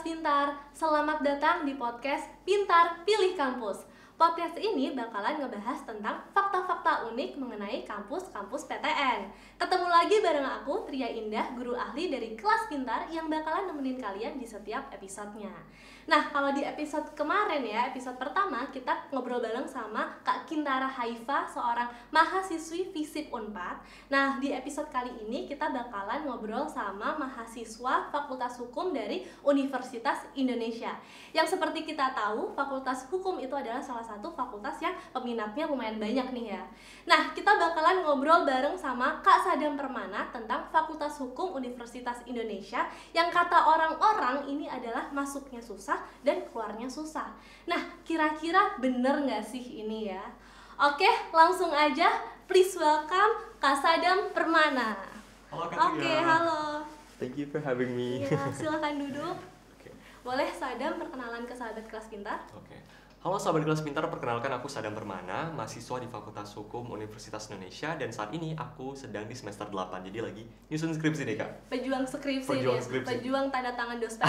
Pintar, selamat datang di podcast Pintar Pilih Kampus. Podcast ini bakalan ngebahas tentang fakta-fakta unik mengenai kampus-kampus PTN. Ketemu lagi bareng aku, Tria Indah, guru ahli dari kelas Pintar yang bakalan nemenin kalian di setiap episodenya. Nah, kalau di episode kemarin ya, episode pertama kita ngobrol bareng sama Kak Kintara Haifa, seorang mahasiswi FISIP Unpad. Nah, di episode kali ini kita bakalan ngobrol sama mahasiswa Fakultas Hukum dari Universitas Indonesia. Yang seperti kita tahu, Fakultas Hukum itu adalah salah satu fakultas yang peminatnya lumayan banyak nih ya. Nah, kita bakalan ngobrol bareng sama Kak Sadam Permana tentang Fakultas Hukum Universitas Indonesia yang kata orang-orang ini adalah masuknya susah dan keluarnya susah. Nah, kira-kira bener nggak sih ini ya? Oke, langsung aja. Please welcome Kak Sadam Permana. Halo Kak. Oke, halo. Thank you for having me. Ya, silakan duduk. Oke. Boleh Sadam perkenalan ke sahabat kelas Pintar? Oke. Halo sahabat kelas Pintar, perkenalkan aku Sadam Permana, mahasiswa di Fakultas Hukum Universitas Indonesia, dan saat ini aku sedang di semester 8, jadi lagi nyusun skripsi nih Kak. Pejuang skripsi, Pejuang ya? skripsi. Pejuang tanda tangan dosen.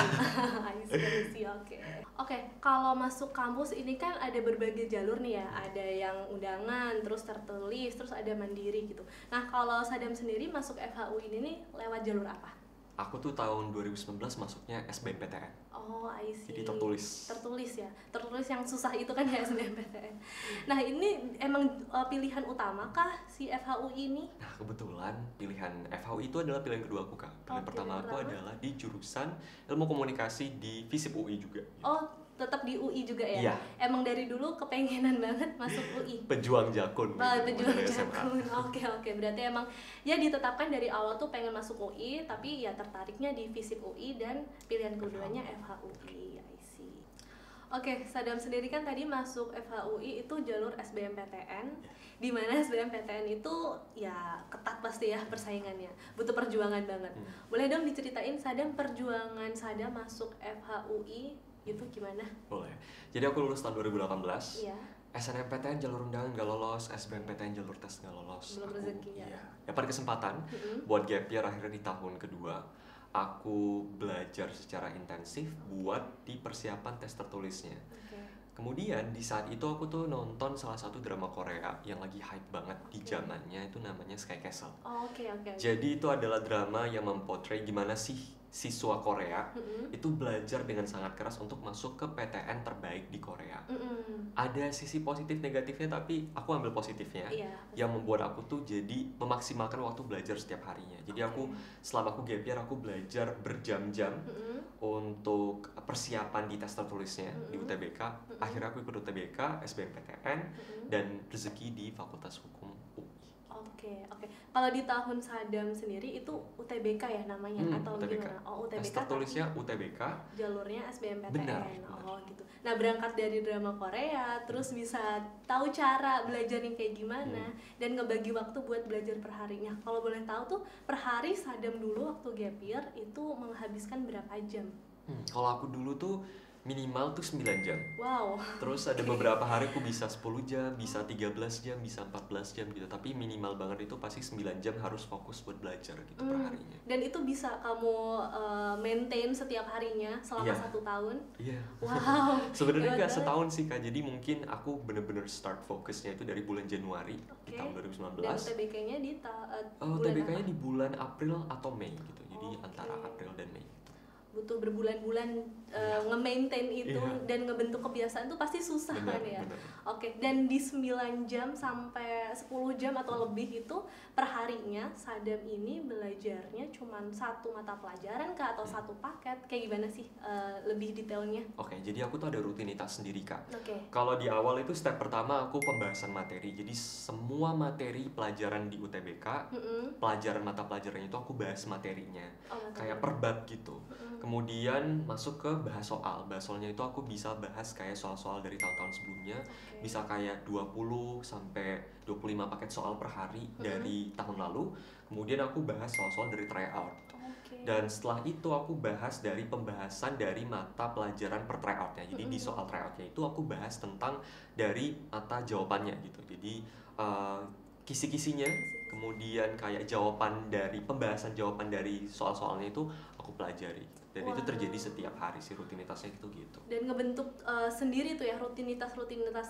Skripsi, oke. Oke, kalau masuk kampus ini kan ada berbagai jalur nih ya, ada yang undangan, terus tertulis, terus ada mandiri gitu. Nah, kalau Sadam sendiri masuk FHU ini nih lewat jalur apa? Aku tuh tahun 2019 masuknya SBMPTN. Oh, I see. Jadi tertulis. Tertulis ya. Tertulis yang susah itu kan ya SBMPTN. Nah, ini emang pilihan utama kah si FHU ini? Nah, kebetulan pilihan FHU itu adalah pilihan kedua aku Kak. Pilihan pertama aku adalah di jurusan Ilmu Komunikasi di FISIP UI juga. Oh, tetap di UI juga ya? Iya. Emang dari dulu kepengenan banget masuk UI? Pejuang jakun. Pejuang dari SMA. jakun. Oke. Berarti emang ya ditetapkan dari awal tuh pengen masuk UI, tapi ya tertariknya di FISIP UI dan pilihan keduanya FHUI. I see. Oke, Sadam sendiri kan tadi masuk FHUI itu jalur SBMPTN, di mana SBMPTN itu ya ketat pasti ya persaingannya, butuh perjuangan banget. Boleh dong diceritain Sadam perjuangan Sadam masuk FHUI itu gimana? Boleh. Jadi aku lulus tahun 2018. Iya. SNMPTN jalur undangan nggak lolos, SBMPTN jalur tes nggak lolos. Belum rezeki ya? Iya. Dapat kesempatan buat gap year akhirnya di tahun kedua. Aku belajar secara intensif buat di persiapan tes tertulisnya. Kemudian di saat itu aku tuh nonton salah satu drama Korea yang lagi hype banget di zamannya, itu namanya Sky Castle. Oke. Jadi itu adalah drama yang mempotret gimana sih siswa Korea itu belajar dengan sangat keras untuk masuk ke PTN terbaik di Korea. Ada sisi positif negatifnya, tapi aku ambil positifnya. Iya. Yang membuat aku tuh jadi memaksimalkan waktu belajar setiap harinya. Jadi aku selama aku gap year aku belajar berjam-jam untuk persiapan di tes tertulisnya di UTBK. Akhirnya aku ikut UTBK, SBMPTN, dan rezeki di Fakultas Hukum UI. Oke. Kalau di tahun Sadam sendiri itu UTBK ya namanya atau UTBK. gimana? Oh, UTBK. Tes tertulisnya UTBK. Jalurnya SBMPTN. Benar. Oh, gitu. Nah, berangkat dari drama Korea, terus bisa tahu cara belajarnya kayak gimana dan ngebagi waktu buat belajar per harinya. Kalau boleh tahu tuh per hari Sadam dulu waktu gap year itu menghabiskan berapa jam? Kalau aku dulu tuh minimal tuh 9 jam. Wow. Terus ada beberapa hari aku bisa 10 jam, bisa 13 jam, bisa 14 jam gitu. Tapi minimal banget itu pasti 9 jam harus fokus buat belajar gitu per harinya. Dan itu bisa kamu maintain setiap harinya selama 1 tahun? Iya. Wow. Sebenarnya nggak setahun sih Kak. Jadi mungkin aku bener-bener start fokusnya itu dari bulan Januari di tahun 2019. Dan UTBK-nya di UTBK-nya di bulan April atau Mei gitu. Jadi antara April dan Mei. Butuh berbulan-bulan nge-maintain itu dan ngebentuk kebiasaan itu pasti susah kan ya. Oke, dan di 9 jam sampai 10 jam atau lebih itu per harinya Sadam ini belajarnya cuma satu mata pelajaran kah atau satu paket? Kayak gimana sih lebih detailnya? Oke, jadi aku tuh ada rutinitas sendiri Kak. Oke. Kalau di awal itu step pertama aku pembahasan materi. Jadi semua materi pelajaran di UTBK, pelajaran mata pelajarannya itu aku bahas materinya. Kayak per bab gitu. Kemudian masuk ke bahas soal. Bahas soalnya itu aku bisa bahas kayak soal-soal dari tahun-tahun sebelumnya. Bisa kayak 20 sampai 25 paket soal per hari dari tahun lalu. Kemudian aku bahas soal-soal dari tryout. Dan setelah itu aku bahas dari pembahasan dari mata pelajaran per tryoutnya. Jadi di soal tryoutnya itu aku bahas tentang dari mata jawabannya gitu. Jadi kisi-kisinya kemudian kayak pembahasan jawaban dari soal-soalnya itu aku pelajari. Dan itu terjadi setiap hari sih, rutinitasnya gitu. Dan ngebentuk sendiri tuh ya rutinitas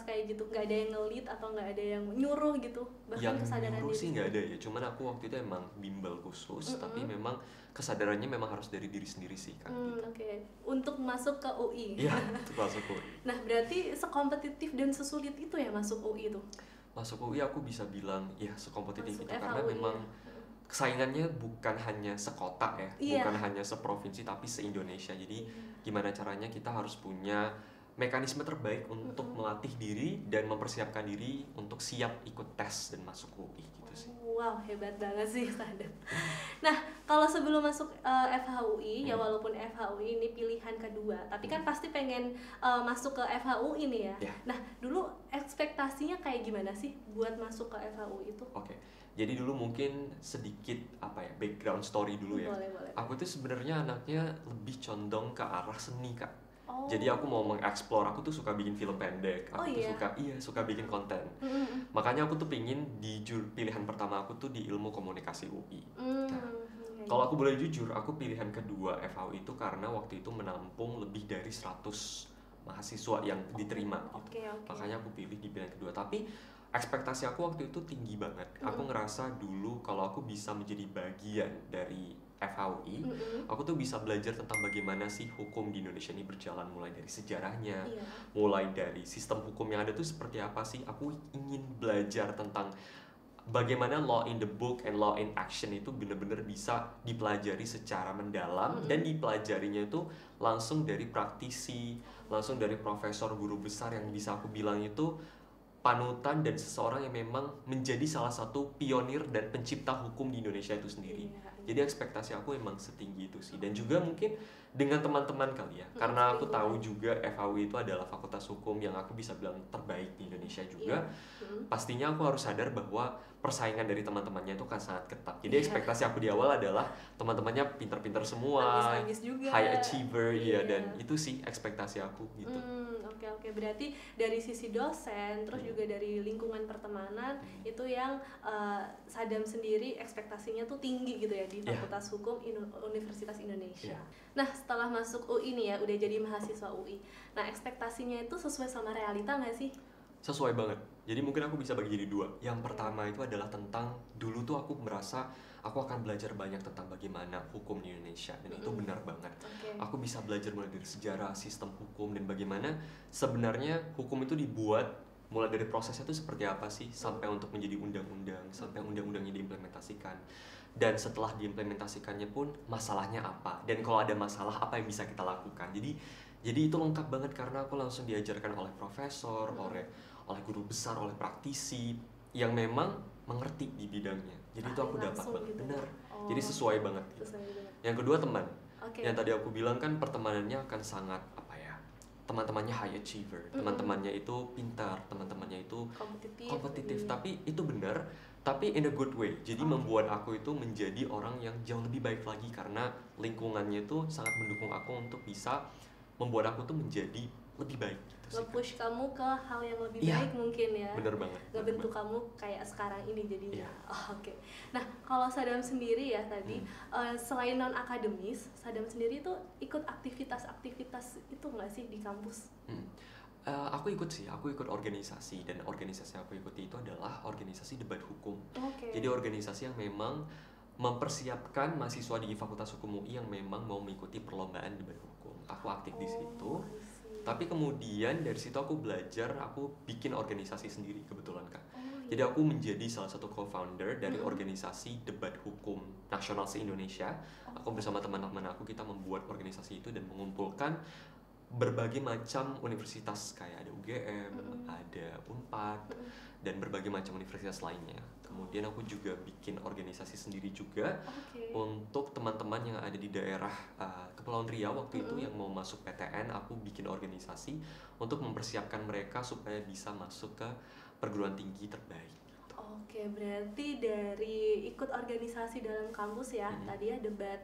kayak gitu, nggak ada yang ngelit atau nggak ada yang nyuruh gitu, bahkan kesadaran nyuruh sih nggak ada ya, cuman aku waktu itu emang bimbel khusus, tapi memang kesadarannya memang harus dari diri sendiri sih kan. Oke. Untuk masuk ke UI. Iya, untuk masuk UI. Nah berarti sekompetitif dan sesulit itu ya masuk UI tuh? Masuk UI aku bisa bilang ya sekompetitif itu karena memang saingannya bukan hanya sekota ya, bukan hanya seprovinsi tapi se-Indonesia. Jadi gimana caranya kita harus punya mekanisme terbaik untuk melatih diri dan mempersiapkan diri untuk siap ikut tes dan masuk UI gitu sih. Wow, hebat banget sih Sadam. Nah, kalau sebelum masuk FHUI, ya walaupun FHUI ini pilihan kedua, tapi kan pasti pengen masuk ke FHUI nih ya. Nah, dulu ekspektasinya kayak gimana sih buat masuk ke FHUI itu? Oke. Jadi dulu mungkin sedikit background story dulu ya. Boleh. Aku tuh sebenarnya anaknya lebih condong ke arah seni, Kak. Jadi aku mau mengeksplor, aku tuh suka bikin film pendek, aku tuh suka bikin konten. Makanya aku tuh pingin di pilihan pertama aku tuh di ilmu komunikasi UI. Kalau aku boleh jujur, aku pilihan kedua FHUI itu karena waktu itu menampung lebih dari 100 mahasiswa yang diterima gitu. Makanya aku pilih di pilihan kedua. Tapi ekspektasi aku waktu itu tinggi banget. Aku ngerasa dulu kalau aku bisa menjadi bagian dari FHUI, aku tuh bisa belajar tentang bagaimana sih hukum di Indonesia ini berjalan, mulai dari sejarahnya, mulai dari sistem hukum yang ada tuh seperti apa sih. Aku ingin belajar tentang bagaimana law in the book and law in action itu benar-benar bisa dipelajari secara mendalam dan dipelajarinya itu langsung dari praktisi, langsung dari profesor guru besar yang bisa aku bilang itu panutan dan seseorang yang memang menjadi salah satu pionir dan pencipta hukum di Indonesia itu sendiri. Jadi ekspektasi aku emang setinggi itu sih. Dan juga mungkin dengan teman-teman kali ya, karena aku tahu juga FHUI itu adalah fakultas hukum yang aku bisa bilang terbaik di Indonesia juga. Pastinya aku harus sadar bahwa persaingan dari teman-temannya itu kan sangat ketat. Jadi ekspektasi aku di awal adalah teman-temannya pintar-pintar semua, high achiever, dan itu sih ekspektasi aku gitu. Oke. Berarti dari sisi dosen, terus juga dari lingkungan pertemanan, itu yang Sadam sendiri ekspektasinya tuh tinggi gitu ya di Fakultas Hukum Universitas Indonesia. Nah, setelah masuk UI nih ya, udah jadi mahasiswa UI. Nah, ekspektasinya itu sesuai sama realita nggak sih? Sesuai banget. Jadi mungkin aku bisa bagi jadi dua. Yang pertama itu adalah tentang, dulu tuh aku merasa aku akan belajar banyak tentang bagaimana hukum di Indonesia, dan itu benar banget. Aku bisa belajar mulai dari sejarah, sistem hukum, dan bagaimana sebenarnya hukum itu dibuat, mulai dari prosesnya itu seperti apa sih sampai untuk menjadi undang-undang, sampai undang-undangnya diimplementasikan. Dan setelah diimplementasikannya pun masalahnya apa, dan kalau ada masalah apa yang bisa kita lakukan. Jadi itu lengkap banget karena aku langsung diajarkan oleh profesor, oleh guru besar, oleh praktisi yang memang mengerti di bidangnya. Jadi itu aku dapat banget, gitu. Benar. Jadi sesuai banget gitu. Yang kedua teman. Yang tadi aku bilang kan pertemanannya akan sangat teman-temannya high achiever, teman-temannya itu pintar, teman-temannya itu kompetitif. Tapi itu benar, tapi in a good way. Jadi membuat aku itu menjadi orang yang jauh lebih baik lagi karena lingkungannya itu sangat mendukung aku untuk bisa membuat aku tuh menjadi lebih baik. Nge-push kamu ke hal yang lebih baik mungkin ya. Bener banget. Ngebentuk kamu kayak sekarang ini jadinya. Oke. Nah, kalau Sadam sendiri ya tadi, selain non-akademis, Sadam sendiri tuh ikut aktivitas-aktivitas itu nggak sih di kampus? Aku ikut organisasi, dan organisasi yang aku ikuti itu adalah organisasi debat hukum. Jadi organisasi yang memang mempersiapkan mahasiswa di Fakultas Hukum UI yang memang mau mengikuti perlombaan debat hukum. Aku aktif di situ. Tapi kemudian dari situ aku belajar, aku bikin organisasi sendiri kebetulan Kak. Jadi aku menjadi salah satu co-founder dari organisasi debat hukum nasional se-Indonesia. Aku bersama teman-teman aku, kita membuat organisasi itu dan mengumpulkan berbagai macam universitas, kayak ada UGM, ada Unpad, dan berbagai macam universitas lainnya. Kemudian aku juga bikin organisasi sendiri juga untuk teman-teman yang ada di daerah Kepulauan Riau waktu itu yang mau masuk PTN. Aku bikin organisasi untuk mempersiapkan mereka supaya bisa masuk ke perguruan tinggi terbaik. Oke, berarti dari ikut organisasi dalam kampus ya, tadi ya debat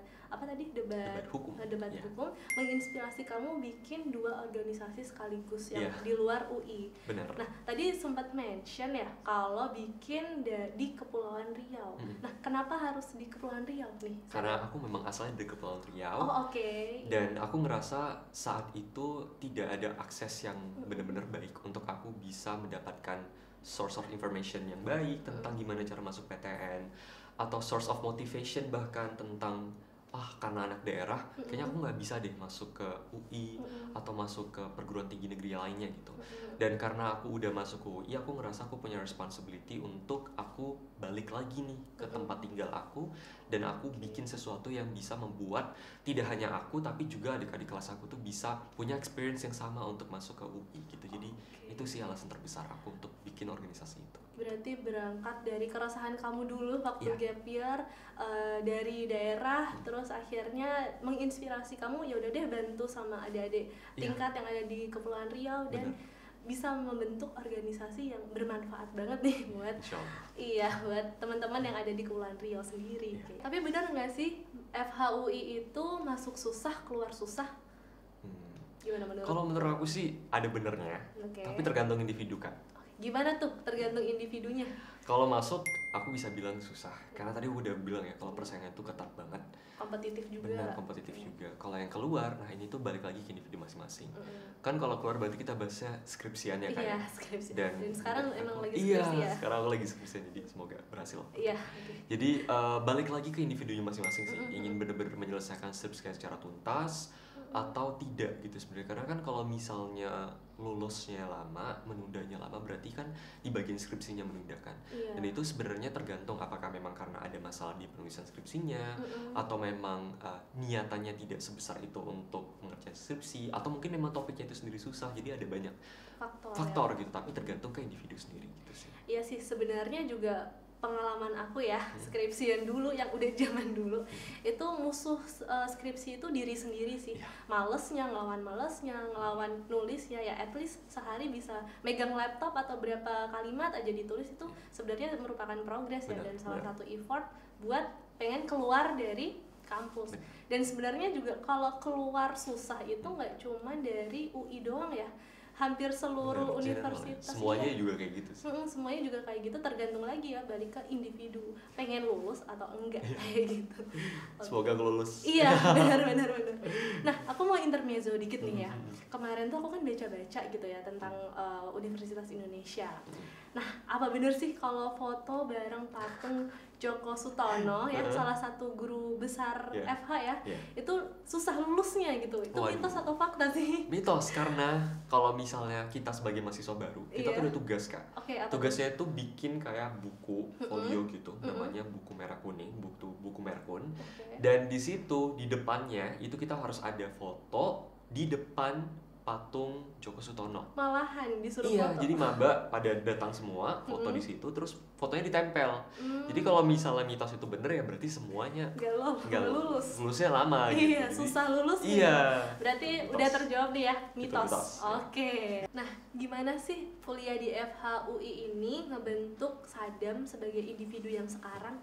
hukum, hukum menginspirasi kamu bikin 2 organisasi sekaligus yang di luar UI. Benar. Nah, tadi sempat mention ya kalau bikin di Kepulauan Riau. Nah, kenapa harus di Kepulauan Riau nih? Karena aku memang asalnya dari Kepulauan Riau. Dan aku ngerasa saat itu tidak ada akses yang benar-benar baik untuk aku bisa mendapatkan source of information yang baik tentang gimana cara masuk PTN, atau source of motivation bahkan tentang karena anak daerah kayaknya aku nggak bisa deh masuk ke UI atau masuk ke perguruan tinggi negeri lainnya gitu. Dan karena aku udah masuk ke UI, aku ngerasa aku punya responsibility untuk aku balik lagi nih ke tempat tinggal aku, dan aku bikin sesuatu yang bisa membuat tidak hanya aku tapi juga adik-adik kelas aku tuh bisa punya experience yang sama untuk masuk ke UI gitu. Jadi itu sih alasan terbesar aku untuk bikin organisasi itu. Berarti berangkat dari keresahan kamu dulu waktu gap year dari daerah, terus akhirnya menginspirasi kamu, ya udah deh bantu sama adik-adik tingkat yang ada di Kepulauan Riau dan bisa membentuk organisasi yang bermanfaat banget nih buat buat teman-teman yang ada di Kepulauan Riau sendiri. Tapi benar nggak sih FHUI itu masuk susah keluar susah? Gimana menurut? Kalau menurut aku sih ada benernya, tapi tergantung individu kan. Gimana tuh tergantung individunya? Kalau masuk aku bisa bilang susah, karena tadi aku udah bilang ya kalau persaingan itu ketat banget, kompetitif juga. Benar, kompetitif juga. Kalau yang keluar, nah ini tuh balik lagi ke individu masing-masing. Kan kalau keluar berarti kita bahasnya skripsiannya kan. Iya, skripsi. Dan sekarang emang lagi skripsi ya. Iya, sekarang aku lagi skripsian, jadi semoga berhasil. Iya. Jadi balik lagi ke individunya masing-masing sih, ingin benar-benar menyelesaikan skripsinya secara tuntas atau tidak gitu sebenarnya. Karena kan kalau misalnya lulusnya lama, menundanya lama, berarti kan di bagian skripsinya menundakan. Dan itu sebenarnya tergantung apakah memang karena ada masalah di penulisan skripsinya, atau memang niatannya tidak sebesar itu untuk mengerjakan skripsi, atau mungkin memang topiknya itu sendiri susah. Jadi ada banyak faktor gitu, tapi tergantung ke individu sendiri gitu sih. Iya sih, sebenarnya juga pengalaman aku ya, skripsian dulu yang udah zaman dulu, itu musuh skripsi itu diri sendiri sih. Malesnya, ngelawan nulisnya, ya at least sehari bisa megang laptop atau berapa kalimat aja ditulis, itu sebenarnya merupakan progres ya, dan salah satu effort buat pengen keluar dari kampus. Dan sebenarnya juga kalau keluar susah itu nggak cuma dari UI doang ya, hampir seluruh universitas semuanya juga kayak gitu sih. Semuanya juga kayak gitu, tergantung lagi ya, balik ke individu pengen lulus atau enggak kayak gitu. Semoga lulus. Iya, benar. Nah, aku mau intermezzo dikit nih ya. Kemarin tuh aku kan baca-baca gitu ya tentang Universitas Indonesia. Nah, apa bener sih kalau foto bareng patung Djoko Sutono yang salah satu guru besar FH ya, itu susah lulusnya gitu? Itu mitos atau fakta sih? Mitos, karena kalau misalnya kita sebagai mahasiswa baru, kita tuh ada tugas Kak. Tugasnya itu bikin kayak buku folio gitu, namanya buku merah kuning, buku merah kun. Dan di situ di depannya itu kita harus ada foto di depan patung Djoko Sutono. Malahan disuruh foto. Jadi maba pada datang semua, foto di situ, terus fotonya ditempel. Jadi kalau misalnya mitos itu bener ya berarti semuanya nggak lulus. Lulusnya lama gitu. Iya, susah lulus. Iya. Berarti mitos. Udah terjawab nih ya, mitos. Oke. Nah, gimana sih kuliah di FHUI ini ngebentuk Sadam sebagai individu yang sekarang?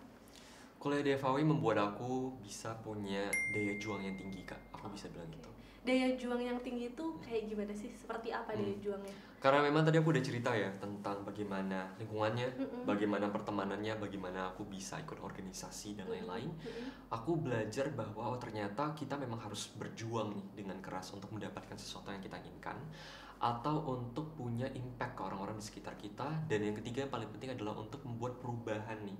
Kuliah di FHUI membuat aku bisa punya daya juang yang tinggi Kak. Aku bisa bilang gitu. Daya juang yang tinggi itu kayak gimana sih? Seperti apa daya juangnya? Karena memang tadi aku udah cerita ya tentang bagaimana lingkungannya, bagaimana pertemanannya, bagaimana aku bisa ikut organisasi dan lain-lain. Aku belajar bahwa ternyata kita memang harus berjuang nih dengan keras untuk mendapatkan sesuatu yang kita inginkan, atau untuk punya impact ke orang-orang di sekitar kita. Dan yang ketiga yang paling penting adalah untuk membuat perubahan nih,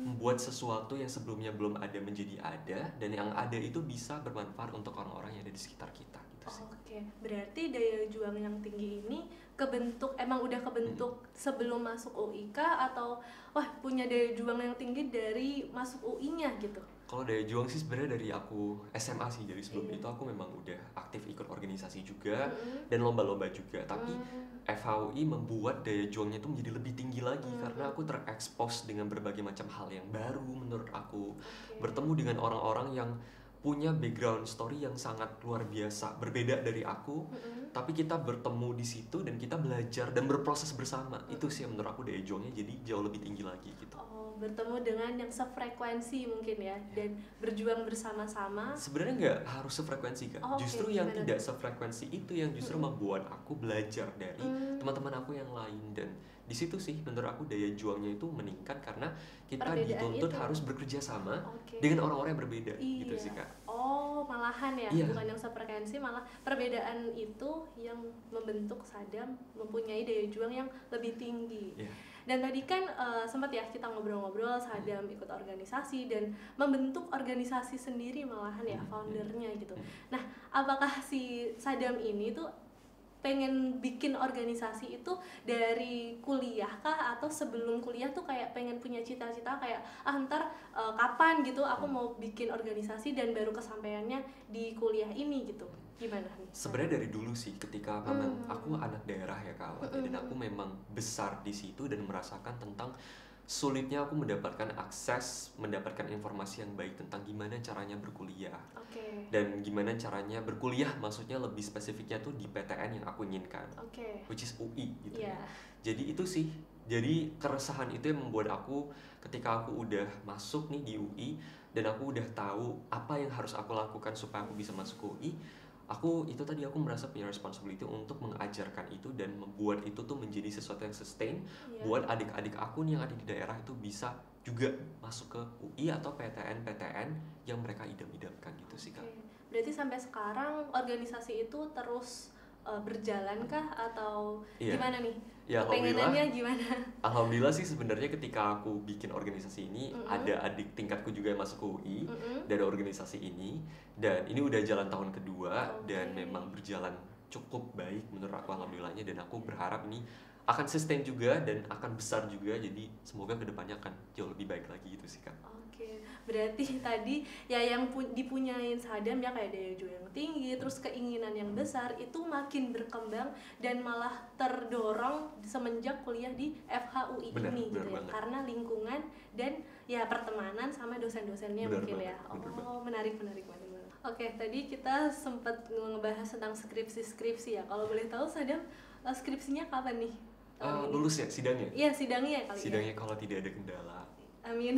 membuat sesuatu yang sebelumnya belum ada menjadi ada, dan yang ada itu bisa bermanfaat untuk orang-orang yang ada di sekitar kita gitu sih. Oke, berarti daya juang yang tinggi ini emang udah kebentuk sebelum masuk UI kah, atau punya daya juang yang tinggi dari masuk UI-nya gitu? Kalau daya juang sih sebenarnya dari aku SMA sih, jadi sebelum itu aku memang udah aktif ikut organisasi juga dan lomba-lomba juga. Tapi FHUI membuat daya juangnya itu menjadi lebih tinggi lagi karena aku terekspos dengan berbagai macam hal yang baru menurut aku. Bertemu dengan orang-orang yang punya background story yang sangat luar biasa, berbeda dari aku, tapi kita bertemu di situ dan kita belajar dan berproses bersama. Itu sih yang menurut aku daya juangnya jadi jauh lebih tinggi lagi gitu. Oh, bertemu dengan yang sefrekuensi mungkin ya, dan berjuang bersama-sama. Sebenarnya nggak harus sefrekuensi kan, justru yang tidak sefrekuensi itu yang justru membuat aku belajar dari teman-teman aku yang lain. Dan di situ sih menurut aku daya juangnya itu meningkat karena kita dituntut harus bekerja sama dengan orang-orang yang berbeda. Gitu sih Kak. Oh, malahan ya, bukan yang sefrekuensi, malah perbedaan itu yang membentuk Sadam mempunyai daya juang yang lebih tinggi. Dan tadi kan sempat ya kita ngobrol-ngobrol, Sadam ikut organisasi dan membentuk organisasi sendiri malahan ya, foundernya gitu. Nah, apakah si Sadam ini tuh pengen bikin organisasi itu dari kuliah kah, atau sebelum kuliah tuh kayak pengen punya cita-cita kayak ntar kapan gitu aku mau bikin organisasi dan baru kesampaiannya di kuliah ini gitu, gimana nih? Sebenarnya dari dulu sih, ketika memang aku anak daerah ya Kak, dan aku memang besar di situ dan merasakan tentang sulitnya aku mendapatkan akses, mendapatkan informasi yang baik tentang gimana caranya berkuliah. Dan gimana caranya berkuliah, maksudnya lebih spesifiknya tuh di PTN yang aku inginkan, which is UI gitu ya. Jadi itu sih, jadi keresahan itu yang membuat aku ketika aku udah masuk nih di UI dan aku udah tahu apa yang harus aku lakukan supaya aku bisa masuk ke UI, aku merasa punya responsibility untuk mengajarkan itu dan membuat itu tuh menjadi sesuatu yang sustain buat adik-adik aku nih yang ada di daerah itu bisa juga masuk ke UI atau PTN yang mereka idam-idamkan gitu sih Kak. Berarti sampai sekarang organisasi itu terus berjalan kah atau gimana nih? Ya, pengenannya gimana? Alhamdulillah sih sebenarnya ketika aku bikin organisasi ini ada adik tingkatku juga yang masuk ke UI dari organisasi ini, dan ini udah jalan tahun kedua dan memang berjalan cukup baik menurut aku alhamdulillahnya, dan aku berharap ini akan sustain juga dan akan besar juga, jadi semoga kedepannya akan jauh lebih baik lagi gitu sih Kak. Berarti tadi ya yang dipunyain Sadam ya kayak daya juang yang tinggi, terus keinginan yang besar itu makin berkembang dan malah terdorong semenjak kuliah di FHUI ini gitu ya, karena lingkungan dan ya pertemanan sama dosen-dosennya mungkin ya. Menarik. Oke, tadi kita sempat ngebahas tentang skripsi ya. Kalau boleh tahu Sadam skripsinya kapan nih? Lulus ya sidangnya? Iya, sidangnya kali. Sidangnya kalau tidak ada kendala. Amin.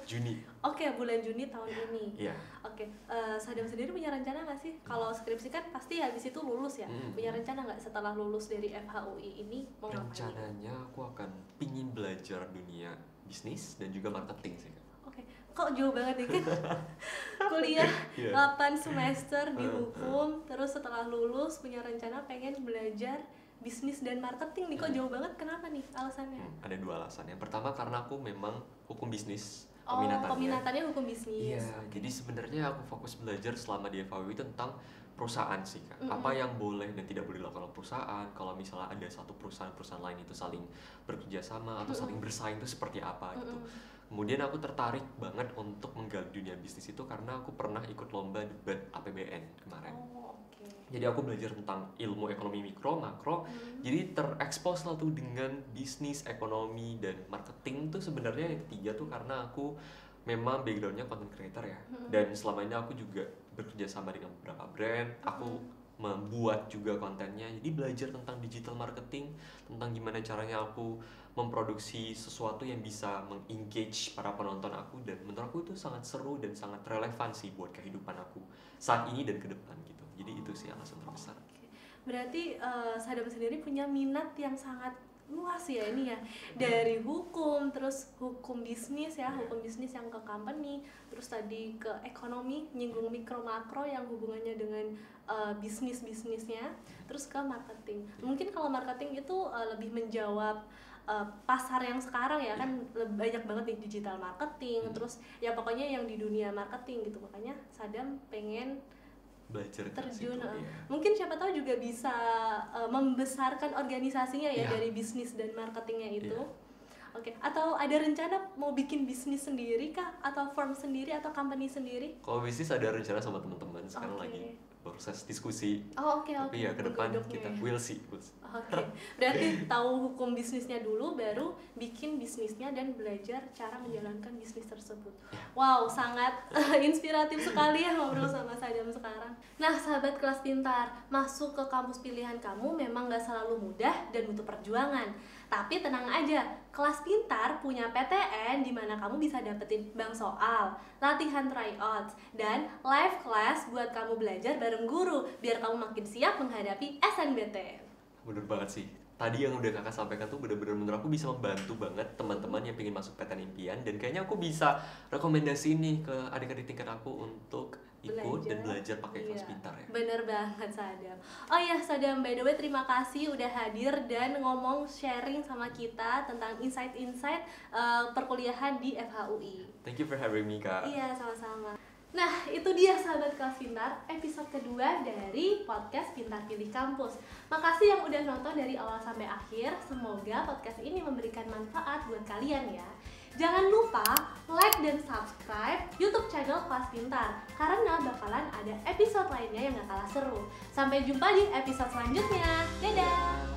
Juni. Bulan Juni tahun ini. Iya. Sadam sendiri punya rencana nggak sih? Kalau skripsi kan pasti habis itu lulus ya. Punya rencana nggak setelah lulus dari FHUI ini mau ngapain? Rencananya aku akan pingin belajar dunia bisnis dan juga marketing sih. Kok jauh banget nih kan? Kuliah 8 semester di hukum, terus setelah lulus punya rencana pengen belajar bisnis dan marketing nih, kok jauh banget, kenapa nih alasannya? Ada 2 alasan. Yang pertama karena aku memang hukum bisnis peminatannya hukum bisnis. Jadi sebenarnya aku fokus belajar selama di FHUI tentang perusahaan sih Kak. Apa yang boleh dan tidak boleh dilakukan oleh perusahaan, kalau misalnya ada satu perusahaan lain itu saling bekerja sama atau saling bersaing itu seperti apa gitu. Kemudian aku tertarik banget untuk menggali dunia bisnis itu karena aku pernah ikut lomba debat APBN kemarin. Jadi aku belajar tentang ilmu ekonomi mikro, makro. Jadi terekspos lah tuh dengan bisnis, ekonomi, dan marketing tuh sebenarnya yang ketiga tuh karena aku memang backgroundnya content creator ya. Dan selama ini aku juga bekerja sama dengan beberapa brand. Aku membuat juga kontennya. Jadi belajar tentang digital marketing, tentang gimana caranya aku memproduksi sesuatu yang bisa mengengage para penonton aku, dan menurut aku itu sangat seru dan sangat relevan sih buat kehidupan aku saat ini dan ke depan gitu. Jadi itu sih alasan terbesar. Berarti Sadam sendiri punya minat yang sangat luas ya ini ya, dari hukum, terus hukum bisnis ya, hukum bisnis yang ke company, terus tadi ke ekonomi, nyinggung mikro makro yang hubungannya dengan bisnisnya, terus ke marketing. Mungkin kalau marketing itu lebih menjawab pasar yang sekarang ya kan, banyak banget nih digital marketing, terus ya pokoknya yang di dunia marketing gitu, makanya Sadam pengen belajar terjun. Mungkin siapa tahu juga bisa membesarkan organisasinya ya dari bisnis dan marketingnya itu. Atau ada rencana mau bikin bisnis sendiri kah, atau firm sendiri atau company sendiri? Kalau bisnis ada rencana sama teman-teman sekarang lagi proses diskusi. Tapi ya ke depan kita we'll see. Berarti tahu hukum bisnisnya dulu, baru bikin bisnisnya dan belajar cara menjalankan bisnis tersebut. Wow, sangat inspiratif sekali ya ngobrol sama Sadam sekarang. Nah, sahabat kelas pintar, masuk ke kampus pilihan kamu memang gak selalu mudah dan butuh perjuangan. Tapi tenang aja, kelas pintar punya PTN di mana kamu bisa dapetin bank soal, latihan tryouts, dan live class buat kamu belajar bareng guru biar kamu makin siap menghadapi SNBT. Bener banget sih. Tadi yang udah kakak sampaikan tuh bener-bener menurut aku bisa membantu banget teman-teman yang pengen masuk PTN impian, dan kayaknya aku bisa rekomendasi nih ke adik-adik tingkat aku untuk ikut dan belajar pakai kelas pintar ya. Bener banget Sadam. Oh iya Sadam, by the way terima kasih udah hadir dan ngomong sharing sama kita tentang insight-insight perkuliahan di FHUI. Thank you for having me, Kak. Iya, sama-sama. Nah, itu dia sahabat kelas pintar, episode kedua dari podcast Pintar Pilih Kampus. Makasih yang udah nonton dari awal sampai akhir. Semoga podcast ini memberikan manfaat buat kalian ya. Jangan lupa like dan subscribe YouTube channel Kelas Pintar, karena bakalan ada episode lainnya yang gak kalah seru. Sampai jumpa di episode selanjutnya. Dadah!